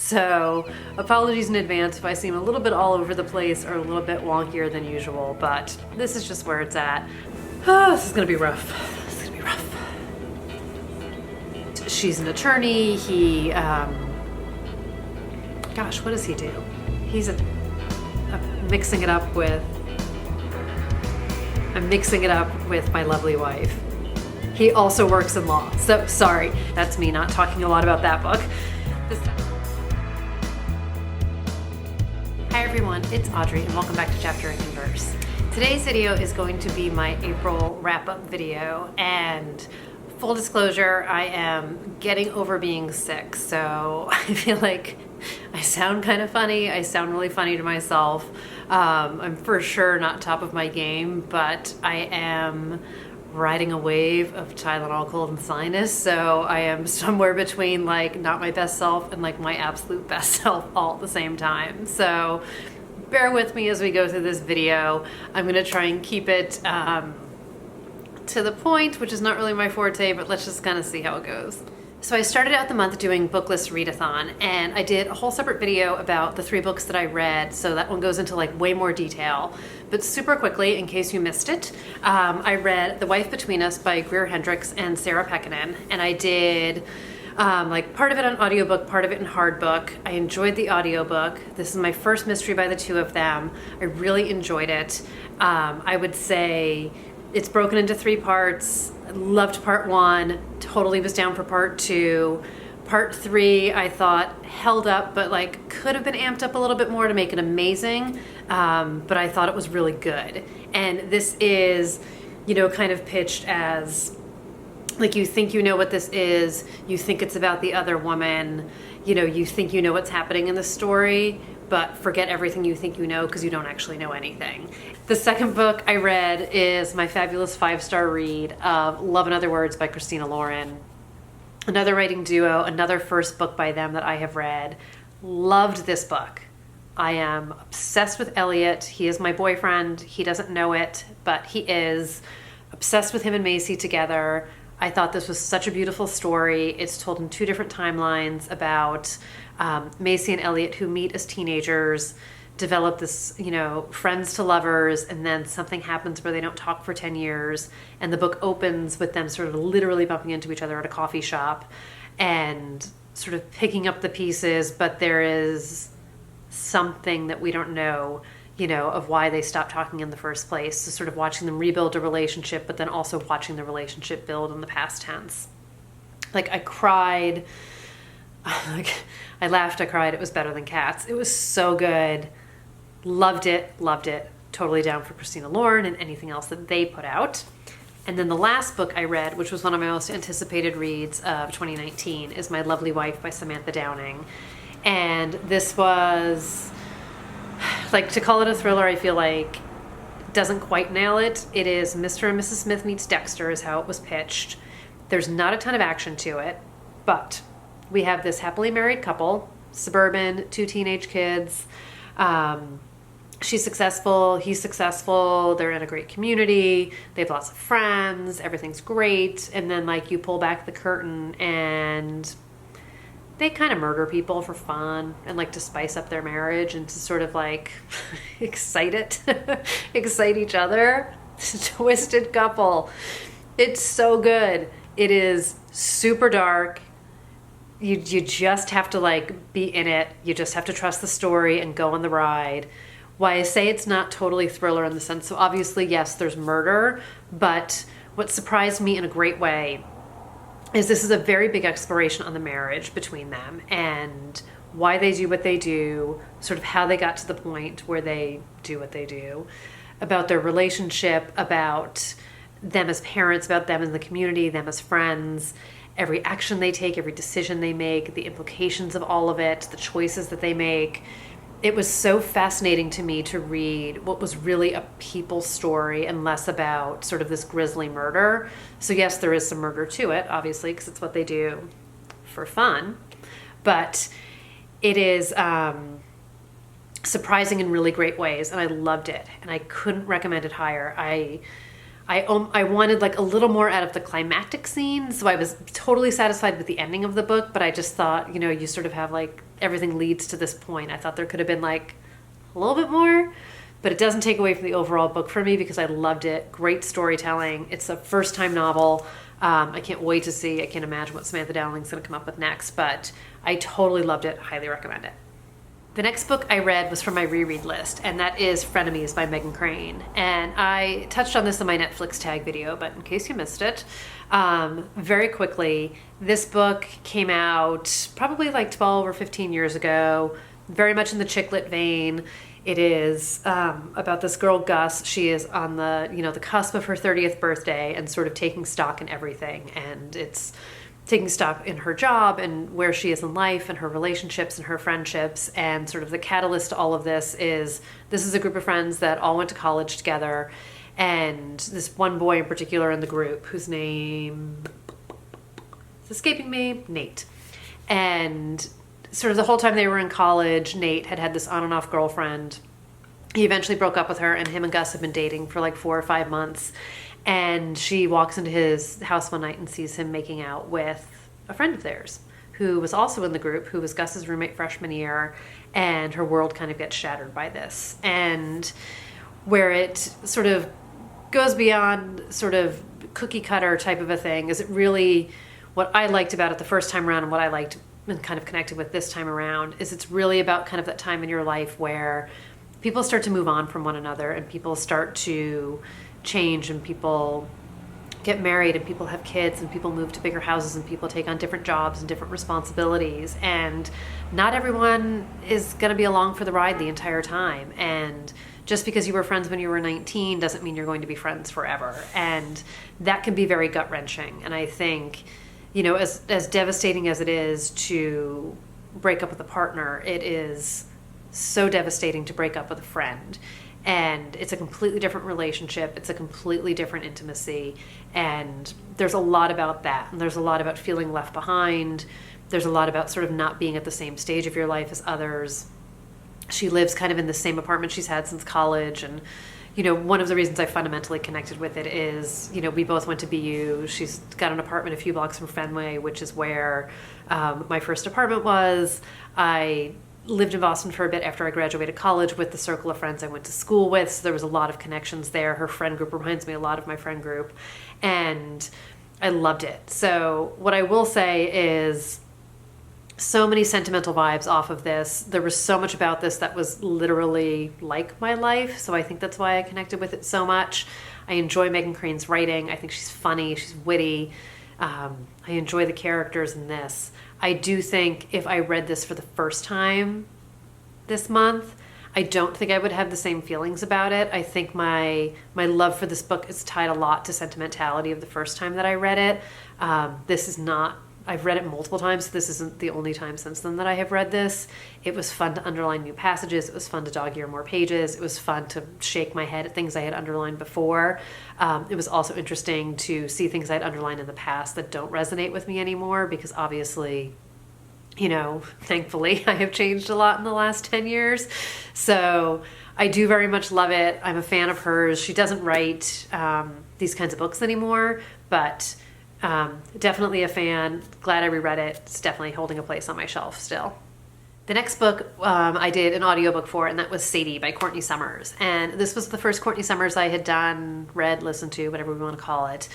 So apologies in advance if I seem a little bit all over the place or a little bit wonkier than usual, but this is just where it's at. Oh, this is gonna be rough. This is gonna be rough. She's an attorney. He, gosh, what does he do? He's I'm mixing it up with my lovely wife. He also works in law. So sorry, that's me not talking a lot about that book. Hi everyone, it's Audrey and welcome back to Chapter and Converse. Today's video is going to be my April wrap-up video, and full disclosure, I am getting over being sick, so I feel like I sound kind of funny. I sound really funny to myself. I'm for sure not top of my game, but I am riding a wave of Tylenol, cold, and sinus, so I am somewhere between like not my best self and like my absolute best self all at the same time. So bear with me as we go through this video. I'm gonna try and keep it to the point, which is not really my forte, but let's just kind of see how it goes. So I started out the month doing Booklist Readathon, and I did a whole separate video about the 3 books that I read, so that one goes into like way more detail. But super quickly, in case you missed it, I read The Wife Between Us by Greer Hendricks and Sarah Pekkanen, and I did like part of it on audiobook, part of it in hardbook. I enjoyed the audiobook. This is my first mystery by the two of them. I really enjoyed it. I would say it's broken into 3 parts. Loved part 1, totally was down for part 2. Part 3 I thought held up, but like could have been amped up a little bit more to make it amazing. But I thought it was really good. And this is, you know, kind of pitched as like you think you know what this is, you think it's about the other woman, you know, you think you know what's happening in the story, but forget everything you think you know because you don't actually know anything. The second book I read is my fabulous 5-star read of Love and Other Words by Christina Lauren. Another writing duo, another first book by them that I have read. Loved this book. I am obsessed with Elliot. He is my boyfriend. He doesn't know it, but he is. Obsessed with him and Macy together. I thought this was such a beautiful story. It's told in 2 different timelines about Macy and Elliot, who meet as teenagers, develop this, you know, friends to lovers, and then something happens where they don't talk for 10 years, and the book opens with them sort of literally bumping into each other at a coffee shop and sort of picking up the pieces, but there is something that we don't know, you know, of why they stopped talking in the first place. So sort of watching them rebuild a relationship, but then also watching the relationship build in the past tense. Like I cried, like I laughed, I cried. It was better than Cats. It was so good. Loved it, loved it. Totally down for Christina Lauren and anything else that they put out. And then the last book I read, which was one of my most anticipated reads of 2019, is My Lovely Wife by Samantha Downing. And this was, like, to call it a thriller, I feel like doesn't quite nail it. It is Mr. and Mrs. Smith meets Dexter is how it was pitched. There's not a ton of action to it, but we have this happily married couple, suburban, 2 teenage kids. She's successful, he's successful, they're in a great community, they have lots of friends, everything's great, and then like you pull back the curtain and they kind of murder people for fun and like to spice up their marriage and to sort of like excite each other. It's a twisted couple. It's so good. It is super dark. You just have to like be in it. You just have to trust the story and go on the ride. Why I say it's not totally thriller in the sense, so obviously, yes, there's murder, but what surprised me in a great way is this is a very big exploration on the marriage between them and why they do what they do, sort of how they got to the point where they do what they do, about their relationship, about them as parents, about them in the community, them as friends, every action they take, every decision they make, the implications of all of it, the choices that they make. It was so fascinating to me to read what was really a people story and less about sort of this grisly murder. So yes, there is some murder to it, obviously, because it's what they do for fun. But it is surprising in really great ways, and I loved it. And I couldn't recommend it higher. I wanted like a little more out of the climactic scene, so I was totally satisfied with the ending of the book, but I just thought, you know, you sort of have like everything leads to this point. I thought there could have been like a little bit more, but it doesn't take away from the overall book for me because I loved it. Great storytelling. It's a first-time novel. I can't wait to see. I can't imagine what Samantha Dowling's going to come up with next, but I totally loved it. Highly recommend it. The next book I read was from my reread list, and that is Frenemies by Megan Crane. And I touched on this in my Netflix tag video, but in case you missed it, very quickly, this book came out probably like 12 or 15 years ago, very much in the chick lit vein. It is about this girl, Gus. She is on the, you know, the cusp of her 30th birthday and sort of taking stock in everything. And it's taking stock in her job and where she is in life and her relationships and her friendships. And sort of the catalyst to all of this is a group of friends that all went to college together. And this one boy in particular in the group, whose name is escaping me, Nate. And sort of the whole time they were in college, Nate had this on and off girlfriend. He eventually broke up with her, and him and Gus have been dating for like 4 or 5 months. And she walks into his house one night and sees him making out with a friend of theirs who was also in the group, who was Gus's roommate freshman year, and her world kind of gets shattered by this. And where it sort of goes beyond sort of cookie cutter type of a thing is it really, what I liked about it the first time around and what I liked and kind of connected with this time around is it's really about kind of that time in your life where people start to move on from one another and people start to change and people get married and people have kids and people move to bigger houses and people take on different jobs and different responsibilities, and not everyone is going to be along for the ride the entire time. And just because you were friends when you were 19 doesn't mean you're going to be friends forever, and that can be very gut-wrenching. And I think, you know, as devastating as it is to break up with a partner, it is so devastating to break up with a friend. And it's a completely different relationship. It's a completely different intimacy. And there's a lot about that. And there's a lot about feeling left behind. There's a lot about sort of not being at the same stage of your life as others. She lives kind of in the same apartment she's had since college. And, you know, one of the reasons I fundamentally connected with it is, you know, we both went to BU. She's got an apartment a few blocks from Fenway, which is where my first apartment was. I lived in Boston for a bit after I graduated college with the circle of friends I went to school with, so there was a lot of connections there. Her friend group reminds me a lot of my friend group, and I loved it. So what I will say is so many sentimental vibes off of this. There was so much about this that was literally like my life, so I think that's why I connected with it so much. I enjoy Megan Crane's writing. I think she's funny, she's witty. I enjoy the characters in this. I do think if I read this for the first time this month, I don't think I would have the same feelings about it. I think my love for this book is tied a lot to sentimentality of the first time that I read it. This is not, I've read it multiple times. So this isn't the only time since then that I have read this. It was fun to underline new passages. It was fun to dog-ear more pages. It was fun to shake my head at things I had underlined before. It was also interesting to see things I'd underlined in the past that don't resonate with me anymore because obviously, you know, thankfully I have changed a lot in the last 10 years. So I do very much love it. I'm a fan of hers. She doesn't write these kinds of books anymore, but definitely a fan. Glad I reread it. It's definitely holding a place on my shelf still. The next book I did an audiobook for, and that was Sadie by Courtney Summers. And this was the first Courtney Summers I had done, read, listened to, whatever we want to call it.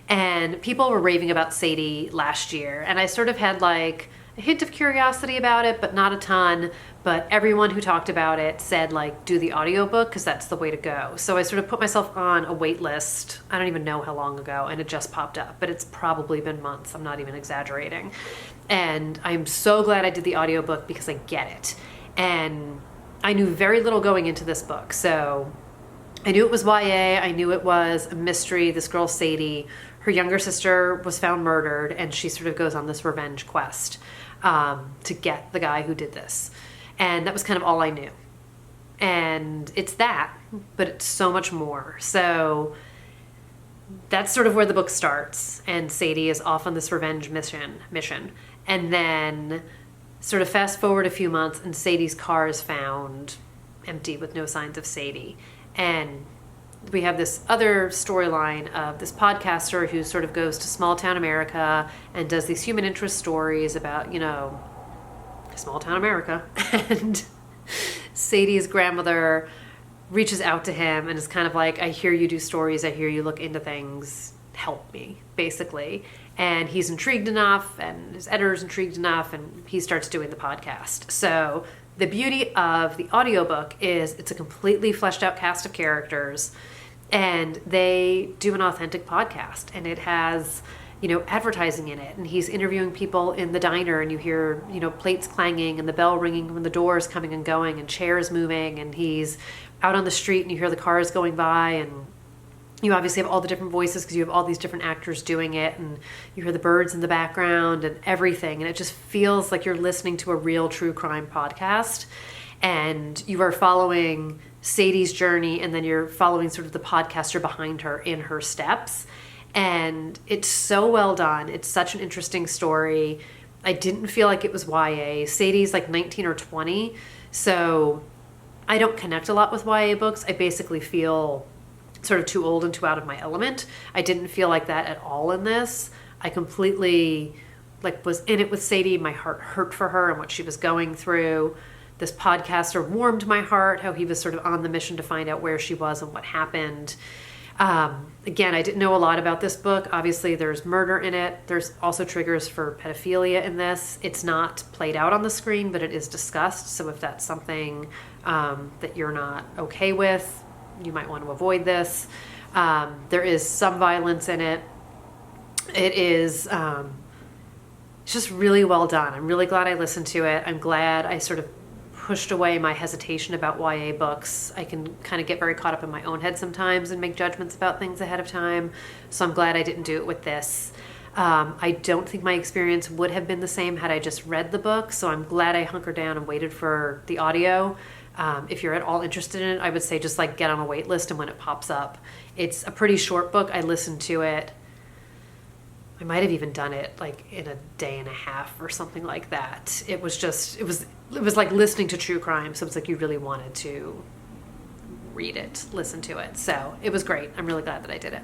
And people were raving about Sadie last year. And I sort of had like a hint of curiosity about it, but not a ton. But everyone who talked about it said, like, do the audiobook because that's the way to go. So I sort of put myself on a wait list. I don't even know how long ago, and it just popped up. But it's probably been months. I'm not even exaggerating. And I'm so glad I did the audiobook because I get it. And I knew very little going into this book. So I knew it was YA. I knew it was a mystery. This girl, Sadie, her younger sister was found murdered, and she sort of goes on this revenge quest to get the guy who did this. And that was kind of all I knew. And it's that, but it's so much more. So that's sort of where the book starts. And Sadie is off on this revenge mission. And then sort of fast forward a few months and Sadie's car is found empty with no signs of Sadie. And we have this other storyline of this podcaster who sort of goes to small town America and does these human interest stories about, small town America. And Sadie's grandmother reaches out to him and is kind of like, I hear you do stories, I hear you look into things, help me, basically. And he's intrigued enough, and his editor's intrigued enough, and he starts doing the podcast. So the beauty of the audiobook is it's a completely fleshed out cast of characters, and they do an authentic podcast, and it has, advertising in it, and he's interviewing people in the diner, and you hear, plates clanging and the bell ringing when the doors coming and going and chairs moving, and he's out on the street and you hear the cars going by, and you obviously have all the different voices because you have all these different actors doing it, and you hear the birds in the background and everything, and it just feels like you're listening to a real true crime podcast, and you are following Sadie's journey, and then you're following sort of the podcaster behind her in her steps, and it's so well done. It's such an interesting story. I didn't feel like it was YA. Sadie's like 19 or 20, so I don't connect a lot with YA books. I basically feel sort of too old and too out of my element. I didn't feel like that at all in this. I completely was in it with Sadie. My heart hurt for her and what she was going through. This podcaster warmed my heart, how he was sort of on the mission to find out where she was and what happened. Again, I didn't know a lot about this book. Obviously, there's murder in it. There's also triggers for pedophilia in this. It's not played out on the screen, but it is discussed. So if that's something that you're not okay with, you might want to avoid this. There is some violence in it. It is it's just really well done. I'm really glad I listened to it. I'm glad I sort of pushed away my hesitation about YA books. I can kind of get very caught up in my own head sometimes and make judgments about things ahead of time. So I'm glad I didn't do it with this. I don't think my experience would have been the same had I just read the book. So I'm glad I hunkered down and waited for the audio. If you're at all interested in it, I would say just get on a wait list, and when it pops up. It's a pretty short book. I listened to it. I might have even done it in a day and a half or something like that. It was like listening to true crime. So it's like you really wanted to read it, listen to it. So it was great. I'm really glad that I did it.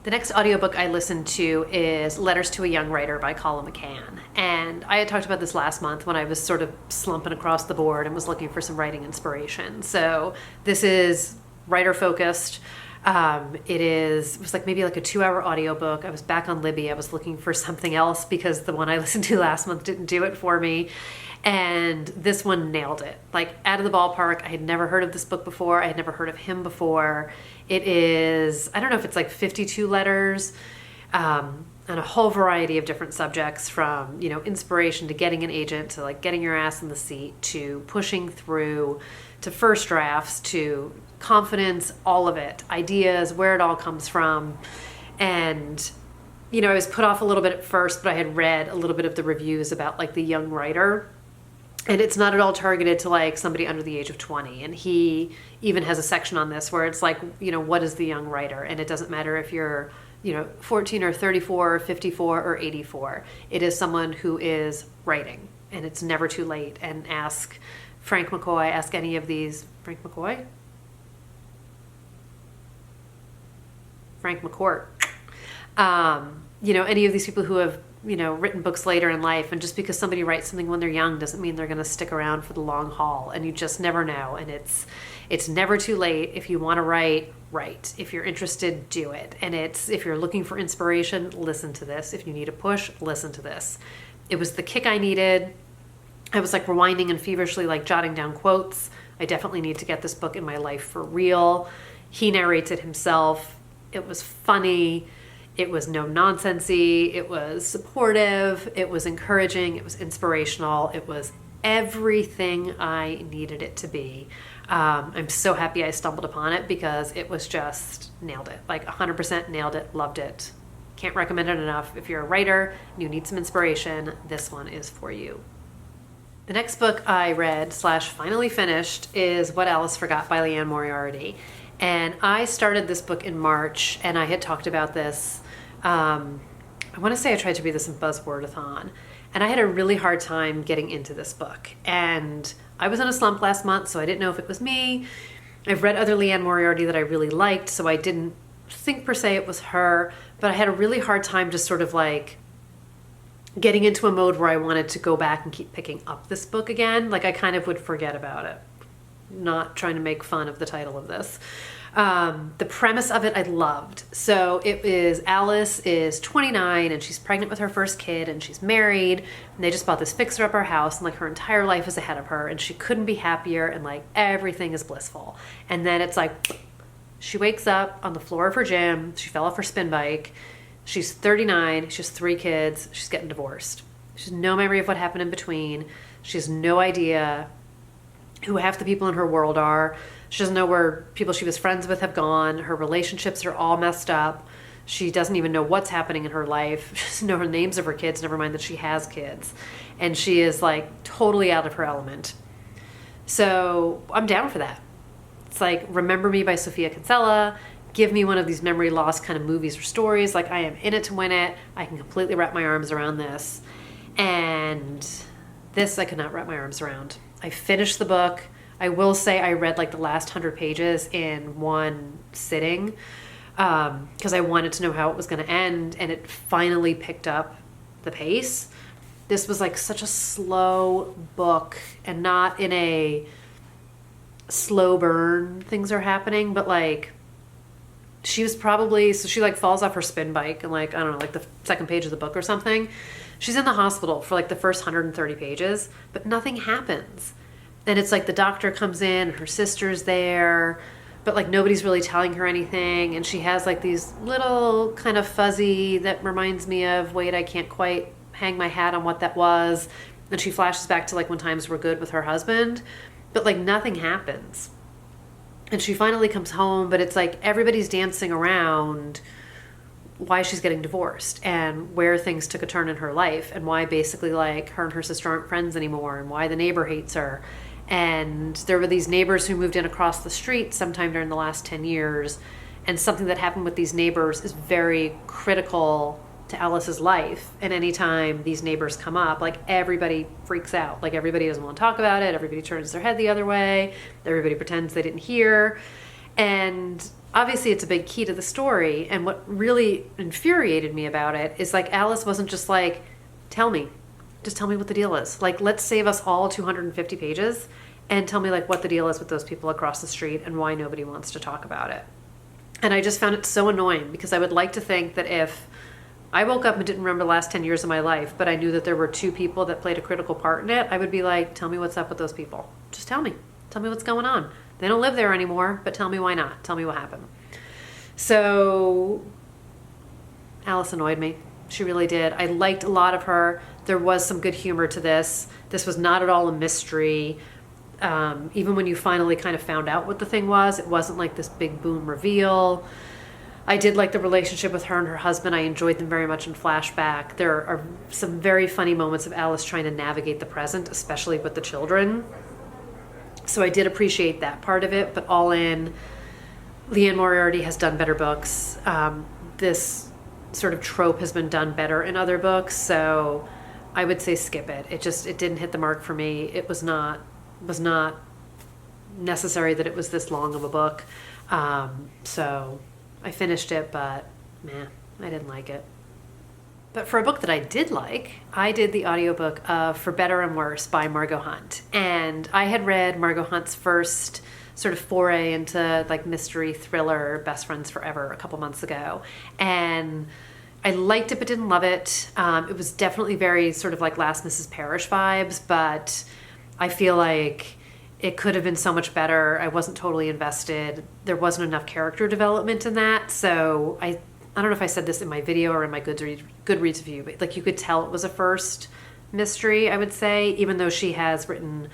The next audiobook I listened to is Letters to a Young Writer by Colin McCann. And I had talked about this last month when I was sort of slumping across the board and was looking for some writing inspiration. So this is writer focused. It was maybe a 2-hour audiobook. I was back on Libby. I was looking for something else because the one I listened to last month didn't do it for me. And this one nailed it. Out of the ballpark. I had never heard of this book before. I had never heard of him before. It is, I don't know if it's 52 letters, and a whole variety of different subjects, from, inspiration to getting an agent, to getting your ass in the seat, to pushing through, to first drafts, to confidence, all of it, ideas, where it all comes from. And, I was put off a little bit at first, but I had read a little bit of the reviews about the young writer. And it's not at all targeted to somebody under the age of 20. And he even has a section on this where it's what is the young writer? And it doesn't matter if you're, 14 or 34 or 54 or 84. It is someone who is writing, and it's never too late. And ask Frank McCoy, ask any of these, Frank McCoy? Frank McCourt. Any of these people who have, written books later in life, and just because somebody writes something when they're young doesn't mean they're going to stick around for the long haul, and you just never know. And it's never too late. If you want to write. If you're interested, do it. And if you're looking for inspiration, listen to this. If you need a push, listen to this. It was the kick I needed. I was rewinding and feverishly jotting down quotes. I definitely need to get this book in my life for real. He narrates it himself. It was funny. It was no nonsensey. It was supportive. It was encouraging. It was inspirational. It was everything I needed it to be. I'm so happy I stumbled upon it because it was just nailed it. 100% nailed it. Loved it. Can't recommend it enough. If you're a writer and you need some inspiration, this one is for you. The next book I read / finally finished is What Alice Forgot by Leanne Moriarty. And I started this book in March, and I had talked about this. I want to say I tried to read this in Buzzwordathon, and I had a really hard time getting into this book. And I was in a slump last month, so I didn't know if it was me. I've read other Leanne Moriarty that I really liked, so I didn't think per se it was her, but I had a really hard time just sort of like getting into a mode where I wanted to go back and keep picking up this book again. Like I kind of would forget about it. Not trying to make fun of the title of this. The premise of it I loved. So it is Alice is 29 and she's pregnant with her first kid and she's married and they just bought this fixer-upper house and like her entire life is ahead of her and she couldn't be happier and like everything is blissful. And then it's like she wakes up on the floor of her gym. She fell off her spin bike. She's 39. She has 3 kids. She's getting divorced. She has no memory of what happened in between. She has no idea who half the people in her world are. She doesn't know where people she was friends with have gone. Her relationships are all messed up. She doesn't even know what's happening in her life. She doesn't know her names of her kids, never mind that she has kids. And she is like totally out of her element. So I'm down for that. It's like Remember Me by Sofia Kinsella. Give me one of these memory loss kind of movies or stories. Like I am in it to win it. I can completely wrap my arms around this. And this I could not wrap my arms around. I finished the book. I will say I read like the last 100 pages in one sitting because I wanted to know how it was going to end, and it finally picked up the pace. This was like such a slow book, and not in a slow burn things are happening, but like she was probably, so she like falls off her spin bike and like, I don't know, like the second page of the book or something. She's in the hospital for like the first 130 pages, but nothing happens. And it's like the doctor comes in, her sister's there, but like nobody's really telling her anything. And she has like these little kind of fuzzy that reminds me of, wait, I can't quite hang my hat on what that was. And she flashes back to like when times were good with her husband, but like nothing happens. And she finally comes home, but it's like everybody's dancing around why she's getting divorced and where things took a turn in her life and why basically like her and her sister aren't friends anymore and why the neighbor hates her. And there were these neighbors who moved in across the street sometime during the last 10 years. And something that happened with these neighbors is very critical to Alice's life. And anytime these neighbors come up, like everybody freaks out. Like everybody doesn't want to talk about it. Everybody turns their head the other way. Everybody pretends they didn't hear. And obviously it's a big key to the story. And what really infuriated me about it is like Alice wasn't just like, just tell me what the deal is. Like, let's save us all 250 pages and tell me like what the deal is with those people across the street and why nobody wants to talk about it. And I just found it so annoying because I would like to think that if I woke up and didn't remember the last 10 years of my life, but I knew that there were 2 people that played a critical part in it, I would be like, tell me what's up with those people. Just tell me. Tell me what's going on. They don't live there anymore, but tell me why not. Tell me what happened. So Alice annoyed me. She really did. I liked a lot of her. There was some good humor to this. This was not at all a mystery. Even when you finally kind of found out what the thing was, it wasn't like this big boom reveal. I did like the relationship with her and her husband. I enjoyed them very much in flashback. There are some very funny moments of Alice trying to navigate the present, especially with the children. So I did appreciate that part of it, but all in, Leanne Moriarty has done better books. This sort of trope has been done better in other books, so I would say skip it. It didn't hit the mark for me. It was not necessary that it was this long of a book. So I finished it, but I didn't like it. But for a book that I did like, I did the audiobook of For Better and Worse by Margot Hunt. And I had read Margot Hunt's first sort of foray into like mystery thriller Best Friends Forever a couple months ago. And I liked it but didn't love it. It was definitely very sort of like Last Mrs. Parrish vibes, but I feel like it could have been so much better. I wasn't totally invested. There wasn't enough character development in that. So I don't know if I said this in my video or in my Goodreads review, but like you could tell it was a first mystery, I would say, even though she has written,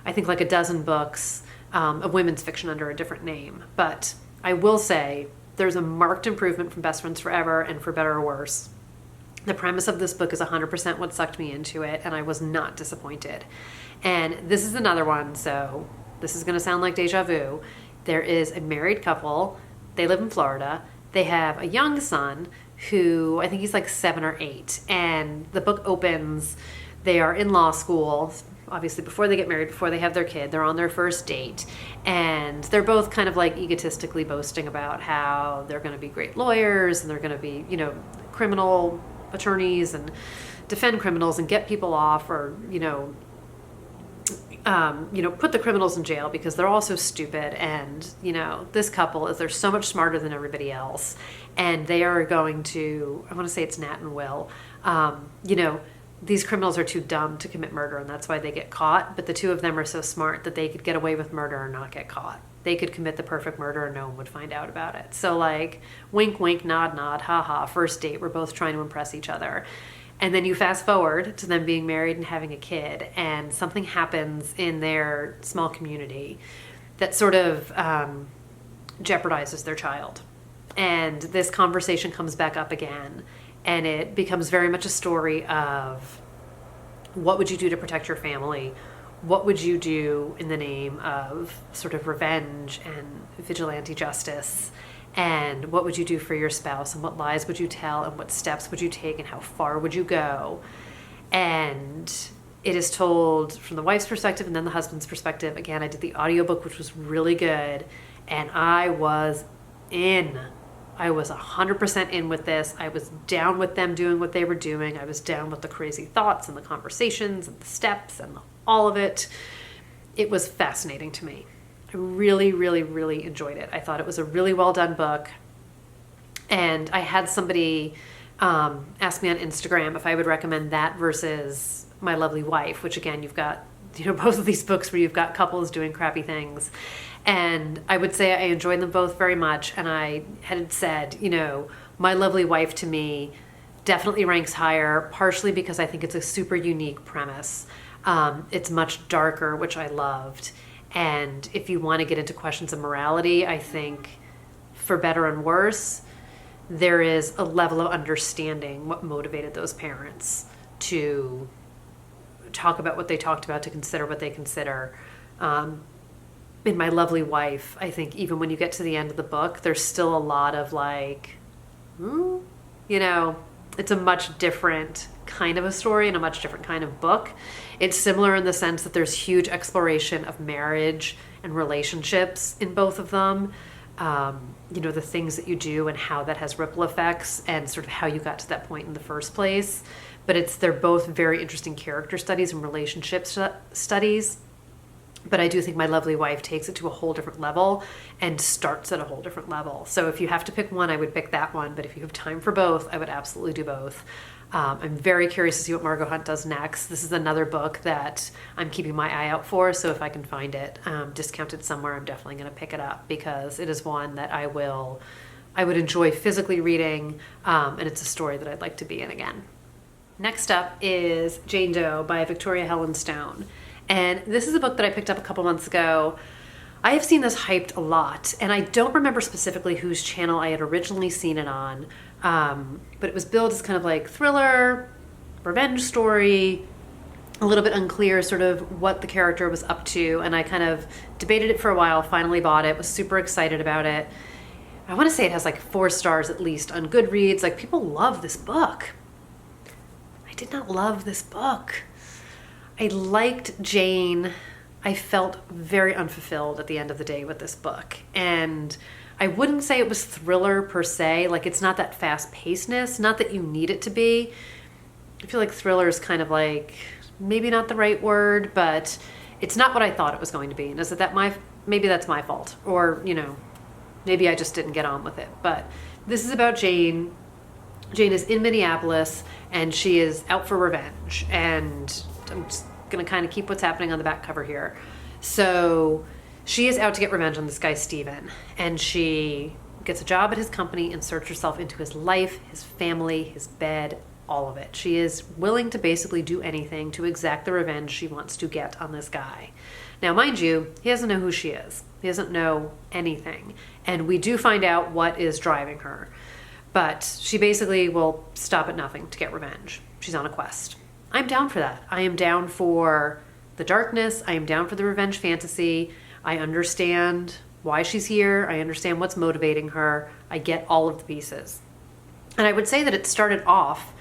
I think, like a dozen books of women's fiction under a different name. But I will say there's a marked improvement from Best Friends Forever and For Better or Worse. The premise of this book is 100% what sucked me into it, and I was not disappointed. And this is another one, so this is going to sound like deja vu. There is a married couple. They live in Florida. They have a young son who I think he's like 7 or 8. And the book opens, they are in law school, obviously before they get married, before they have their kid, they're on their first date, and they're both kind of like egotistically boasting about how they're going to be great lawyers and they're going to be, criminal attorneys and defend criminals and get people off, or put the criminals in jail because they're all so stupid. And, this couple they're so much smarter than everybody else. And they are going to, I want to say it's Nat and Will, these criminals are too dumb to commit murder, and that's why they get caught. But the two of them are so smart that they could get away with murder and not get caught. They could commit the perfect murder and no one would find out about it. So like, wink, wink, nod, nod, haha, first date, we're both trying to impress each other. And then you fast forward to them being married and having a kid, and something happens in their small community that sort of jeopardizes their child. And this conversation comes back up again, and it becomes very much a story of what would you do to protect your family? What would you do in the name of sort of revenge and vigilante justice? And what would you do for your spouse? And what lies would you tell? And what steps would you take? And how far would you go? And it is told from the wife's perspective and then the husband's perspective. Again, I did the audiobook, which was really good. And I was in. I was 100% in with this. I was down with them doing what they were doing. I was down with the crazy thoughts and the conversations and the steps and all of it. It was fascinating to me. I really, really, really enjoyed it. I thought it was a really well done book. And I had somebody ask me on Instagram if I would recommend that versus My Lovely Wife, which again, you've got both of these books where you've got couples doing crappy things. And I would say I enjoyed them both very much. And I had said, My Lovely Wife to me definitely ranks higher, partially because I think it's a super unique premise. It's much darker, which I loved. And if you want to get into questions of morality, I think for better and worse, there is a level of understanding what motivated those parents to talk about what they talked about, to consider what they consider. In My Lovely Wife, I think even when you get to the end of the book, there's still a lot of like, it's a much different kind of a story and a much different kind of book. It's similar in the sense that there's huge exploration of marriage and relationships in both of them. The things that you do and how that has ripple effects and sort of how you got to that point in the first place. But they're both very interesting character studies and relationship studies. But I do think My Lovely Wife takes it to a whole different level and starts at a whole different level. So if you have to pick one, I would pick that one. But if you have time for both, I would absolutely do both. I'm very curious to see what Margot Hunt does next. This is another book that I'm keeping my eye out for. So if I can find it discounted somewhere, I'm definitely going to pick it up because it is one that I would enjoy physically reading. And it's a story that I'd like to be in again. Next up is Jane Doe by Victoria Helen Stone. And this is a book that I picked up a couple months ago. I have seen this hyped a lot, and I don't remember specifically whose channel I had originally seen it on, but it was billed as kind of like thriller, revenge story, a little bit unclear sort of what the character was up to, and I kind of debated it for a while, finally bought it, was super excited about it. I want to say it has like 4 stars at least on Goodreads. Like, people love this book. I did not love this book. I liked Jane. I felt very unfulfilled at the end of the day with this book. And I wouldn't say it was thriller per se. Like, it's not that fast-pacedness. Not that you need it to be. I feel like thriller is kind of like, maybe not the right word, but it's not what I thought it was going to be. And is it maybe that's my fault. Or, maybe I just didn't get on with it. But this is about Jane. Jane is in Minneapolis, and she is out for revenge. And I'm just going to kind of keep what's happening on the back cover here. So she is out to get revenge on this guy, Steven. And she gets a job at his company, inserts herself into his life, his family, his bed, all of it. She is willing to basically do anything to exact the revenge she wants to get on this guy. Now, mind you, he doesn't know who she is. He doesn't know anything. And we do find out what is driving her. But she basically will stop at nothing to get revenge. She's on a quest. I'm down for that. I am down for the darkness. I am down for the revenge fantasy. I understand why she's here. I understand what's motivating her. I get all of the pieces. And I would say that it started off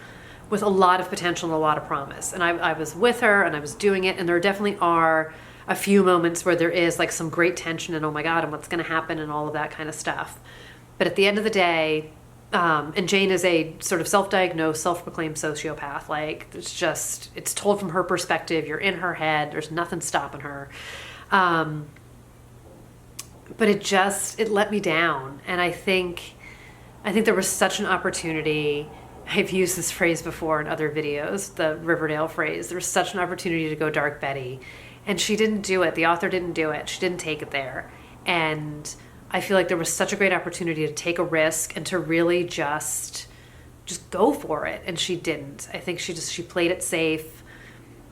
with a lot of potential and a lot of promise. And I was with her and I was doing it, and there definitely are a few moments where there is like some great tension and oh my God, and what's going to happen and all of that kind of stuff. But at the end of the day, and Jane is a sort of self-diagnosed, self-proclaimed sociopath. Like, it's told from her perspective. You're in her head. There's nothing stopping her. But it let me down. And I think there was such an opportunity. I've used this phrase before in other videos, the Riverdale phrase. There was such an opportunity to go Dark Betty. And she didn't do it. The author didn't do it. She didn't take it there. And I feel like there was such a great opportunity to take a risk and to really just go for it. And she didn't. I think she played it safe.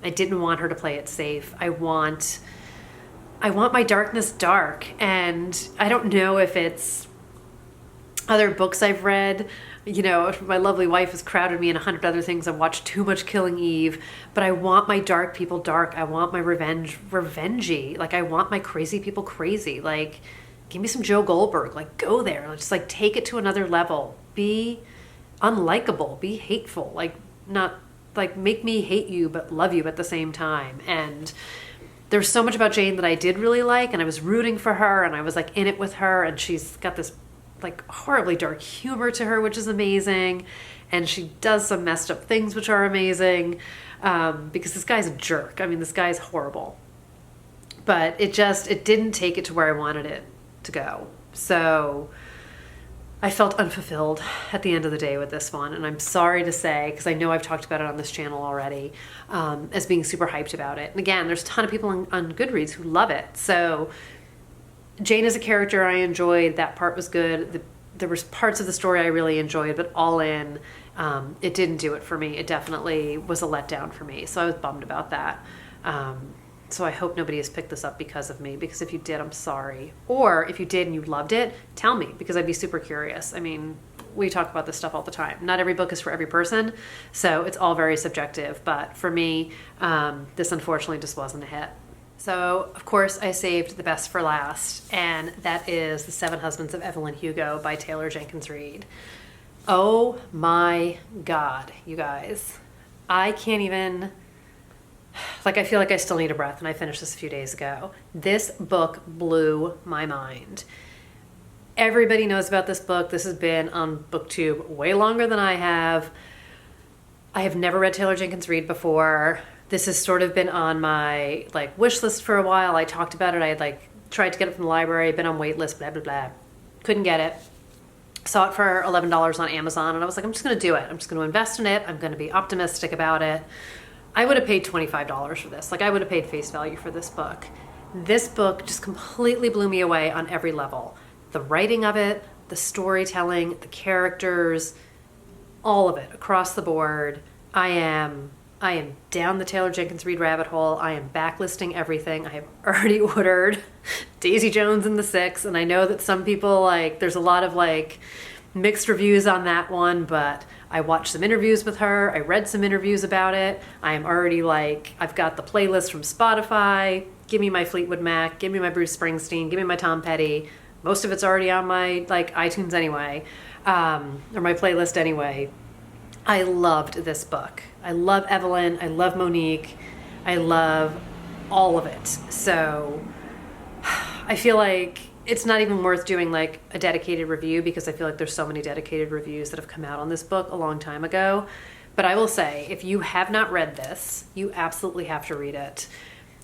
I didn't want her to play it safe. I want my darkness dark. And I don't know if it's other books I've read. You know, my lovely wife has crowded me in 100 other things. I've watched too much Killing Eve, but I want my dark people dark. I want my revengey. Like, I want my crazy people crazy. Like, give me some Joe Goldberg. Like, go there. Just like take it to another level. Be unlikable. Be hateful. Like, not like make me hate you, but love you at the same time. And there's so much about Jane that I did really like, and I was rooting for her, and I was like in it with her, and she's got this like horribly dark humor to her, which is amazing. And she does some messed up things, which are amazing. Because this guy's a jerk. I mean, this guy's horrible. But it didn't take it to where I wanted it to go. So I felt unfulfilled at the end of the day with this one. And I'm sorry to say, because I know I've talked about it on this channel already, as being super hyped about it. And again, there's a ton of people on Goodreads who love it. So Jane as a character I enjoyed. That part was good. There was parts of the story I really enjoyed, but all in, it didn't do it for me. It definitely was a letdown for me. So I was bummed about that. So I hope nobody has picked this up because of me, because if you did, I'm sorry. Or if you did and you loved it, tell me, because I'd be super curious. I mean, we talk about this stuff all the time. Not every book is for every person, so it's all very subjective. But for me, this unfortunately just wasn't a hit. So, of course, I saved the best for last, and that is The Seven Husbands of Evelyn Hugo by Taylor Jenkins Reid. Oh my God, you guys. I can't even... Like, I feel like I still need a breath, and I finished this a few days ago. This book blew my mind. Everybody knows about this book. This has been on BookTube way longer than I have. I have never read Taylor Jenkins Reid before. This has sort of been on my like wish list for a while. I talked about it. I had like tried to get it from the library, been on wait list, blah, blah, blah. Couldn't get it. Saw it for $11 on Amazon, and I was like, I'm just going to do it. I'm just going to invest in it. I'm going to be optimistic about it. I would have paid $25 for this. Like, I would have paid face value for this book. This book just completely blew me away on every level. The writing of it, the storytelling, the characters, all of it across the board. I am down the Taylor Jenkins Reid rabbit hole. I am backlisting everything. I have already ordered Daisy Jones and the Six, and I know that some people, like, there's a lot of like mixed reviews on that one, but I watched some interviews with her. I read some interviews about it. I am already like, I've got the playlist from Spotify. Give me my Fleetwood Mac. Give me my Bruce Springsteen. Give me my Tom Petty. Most of it's already on my like iTunes anyway, or my playlist anyway. I loved this book. I love Evelyn. I love Monique. I love all of it. So I feel like it's not even worth doing like a dedicated review, because I feel like there's so many dedicated reviews that have come out on this book a long time ago. But I will say, if you have not read this, you absolutely have to read it.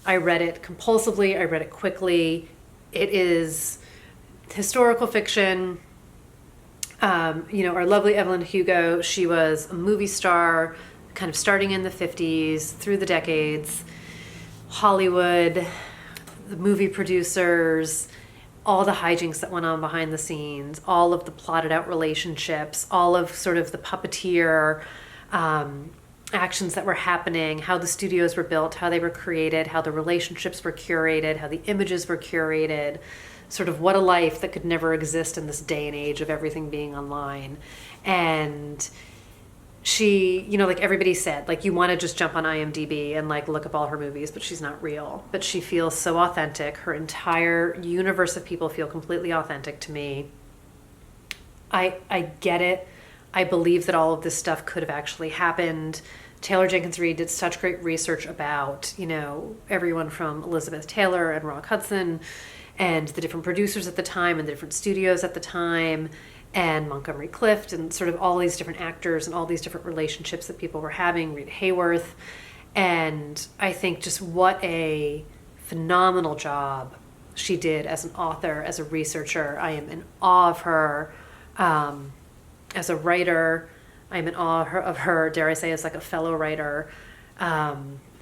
I read it compulsively. I read it quickly. It is historical fiction. Our lovely Evelyn Hugo, she was a movie star, kind of starting in the 50s, through the decades, Hollywood, the movie producers, all the hijinks that went on behind the scenes, all of the plotted out relationships, all of sort of the puppeteer actions that were happening, how the studios were built, how they were created, how the relationships were curated, how the images were curated, sort of what a life that could never exist in this day and age of everything being online. And she, like everybody said, like, you want to just jump on IMDb and like look up all her movies, but she's not real. But she feels so authentic. Her entire universe of people feel completely authentic to me. I get it. I believe that all of this stuff could have actually happened. Taylor Jenkins Reid did such great research about, everyone from Elizabeth Taylor and Rock Hudson and the different producers at the time and the different studios at the time and Montgomery Clift and sort of all these different actors and all these different relationships that people were having, Rita Hayworth. And I think just what a phenomenal job she did as an author, as a researcher. I am in awe of her as a writer. I'm in awe of her, dare I say, as like a fellow writer.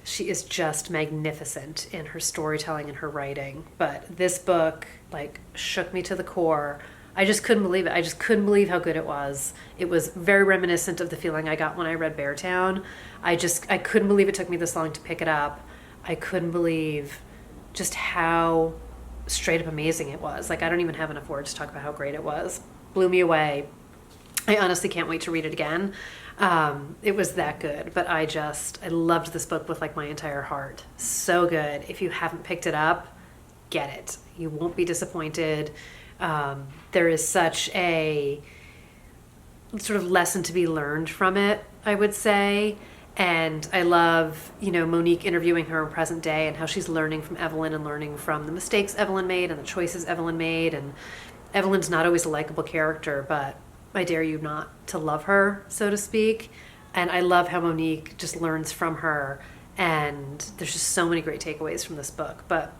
She is just magnificent in her storytelling and her writing. But this book like shook me to the core. I just couldn't believe it. I just couldn't believe how good it was. It was very reminiscent of the feeling I got when I read Beartown. I couldn't believe it took me this long to pick it up. I couldn't believe just how straight up amazing it was. Like, I don't even have enough words to talk about how great it was. Blew me away. I honestly can't wait to read it again. It was that good, but I loved this book with like my entire heart. So good. If you haven't picked it up, get it. You won't be disappointed. There is such a sort of lesson to be learned from it, I would say. And I love, Monique interviewing her in present day and how she's learning from Evelyn and learning from the mistakes Evelyn made and the choices Evelyn made. And Evelyn's not always a likable character, but I dare you not to love her, so to speak. And I love how Monique just learns from her. And there's just so many great takeaways from this book. But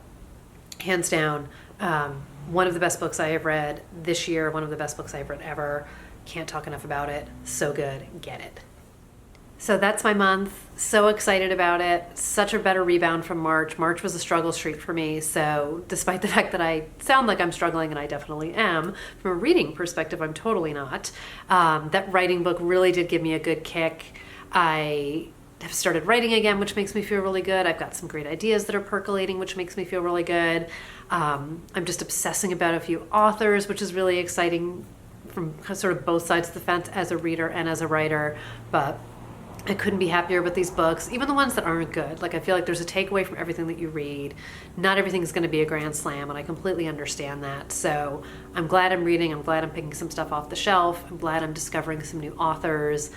hands down, one of the best books I have read this year, one of the best books I've read ever. Can't talk enough about it. So good. Get it. So that's my month. So excited about it. Such a better rebound from March. March was a struggle streak for me. So despite the fact that I sound like I'm struggling, and I definitely am, from a reading perspective, I'm totally not. That writing book really did give me a good kick. I have started writing again, which makes me feel really good. I've got some great ideas that are percolating, which makes me feel really good. I'm just obsessing about a few authors, which is really exciting from sort of both sides of the fence as a reader and as a writer. But I couldn't be happier with these books, even the ones that aren't good. Like, I feel like there's a takeaway from everything that you read. Not everything is going to be a grand slam, and I completely understand that. So I'm glad I'm reading. I'm glad I'm picking some stuff off the shelf. I'm glad I'm discovering some new authors.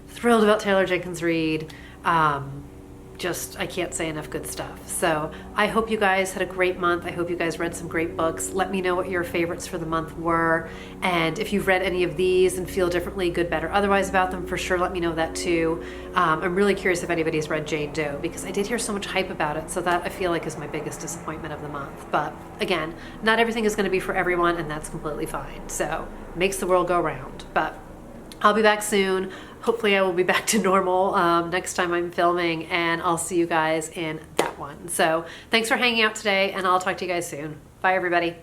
Thrilled about Taylor Jenkins Reid. I can't say enough good stuff. So I hope you guys had a great month. I hope you guys read some great books. Let me know what your favorites for the month were. And if you've read any of these and feel differently, good, better, otherwise about them, for sure let me know that too. I'm really curious if anybody's read Jane Doe, because I did hear so much hype about it. So that I feel like is my biggest disappointment of the month. But again, not everything is going to be for everyone, and that's completely fine. So makes the world go round. But I'll be back soon. Hopefully I will be back to normal next time I'm filming, and I'll see you guys in that one. So thanks for hanging out today, and I'll talk to you guys soon. Bye, everybody.